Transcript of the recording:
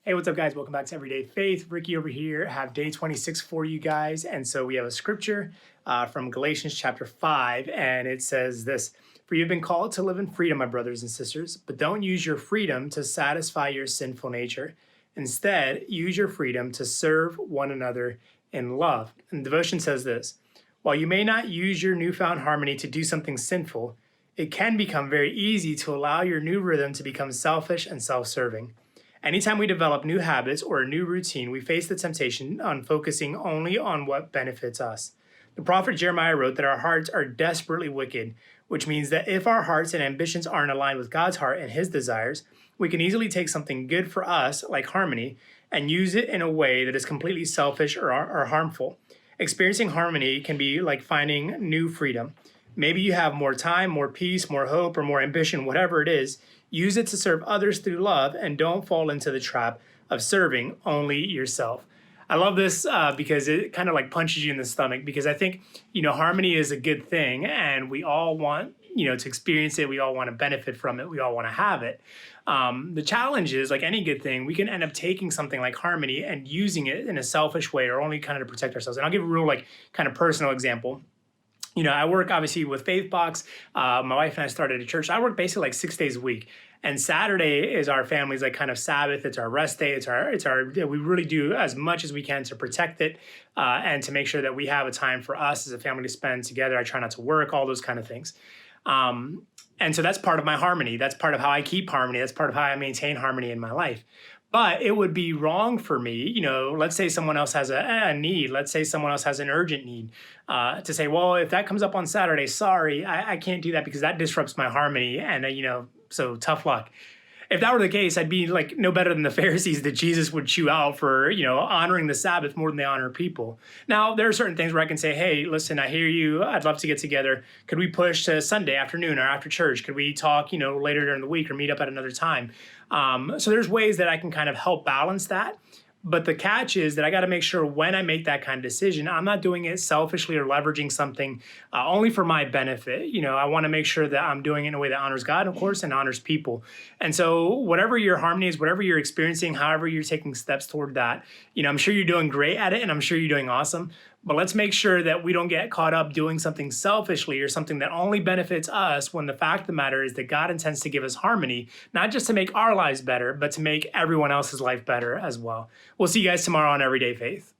Hey, what's up, guys? Welcome back to Everyday Faith. Ricky over here. I have day 26 for you guys. And so we have a scripture from Galatians chapter 5, and it says this: For you have been called to live in freedom, my brothers and sisters, but don't use your freedom to satisfy your sinful nature. Instead, use your freedom to serve one another in love. And devotion says this: While you may not use your newfound harmony to do something sinful, it can become very easy to allow your new rhythm to become selfish and self-serving. Anytime we develop new habits or a new routine, we face the temptation on focusing only on what benefits us. The prophet Jeremiah wrote that our hearts are desperately wicked, which means that if our hearts and ambitions aren't aligned with God's heart and his desires, we can easily take something good for us, like harmony, and use it in a way that is completely selfish or harmful. Experiencing harmony can be like finding new freedom. Maybe you have more time, more peace, more hope, or more ambition, whatever it is. Use it to serve others through love, and don't fall into the trap of serving only yourself. I love this because it kind of like punches you in the stomach, because I think, harmony is a good thing and we all want, to experience it. We all want to benefit from it. We all want to have it. The challenge is, like any good thing, we can end up taking something like harmony and using it in a selfish way, or only kind of to protect ourselves. And I'll give a real kind of personal example. I work obviously with Faithbox. My wife and I started a church. I work basically like 6 days a week. And Saturday is our family's like kind of Sabbath. It's our rest day. We really do as much as we can to protect it and to make sure that we have a time for us as a family to spend together. I try not to work, all those kind of things. And so that's part of my harmony. That's part of how I keep harmony. That's part of how I maintain harmony in my life. But it would be wrong for me, let's say someone else has a need. Let's say someone else has an urgent need to say, well, if that comes up on Saturday, sorry, I can't do that because that disrupts my harmony. And, so tough luck. If that were the case, I'd be like no better than the Pharisees that Jesus would chew out for, honoring the Sabbath more than they honor people. Now, there are certain things where I can say, hey, listen, I hear you. I'd love to get together. Could we push to Sunday afternoon or after church? Could we talk, later during the week or meet up at another time? So there's ways that I can kind of help balance that. But the catch is that I got to make sure when I make that kind of decision, I'm not doing it selfishly or leveraging something only for my benefit. I want to make sure that I'm doing it in a way that honors God, of course, and honors people. And so whatever your harmony is, whatever you're experiencing, however you're taking steps toward that, I'm sure you're doing great at it and I'm sure you're doing awesome. But let's make sure that we don't get caught up doing something selfishly or something that only benefits us, when the fact of the matter is that God intends to give us harmony, not just to make our lives better, but to make everyone else's life better as well. We'll see you guys tomorrow on Everyday Faith.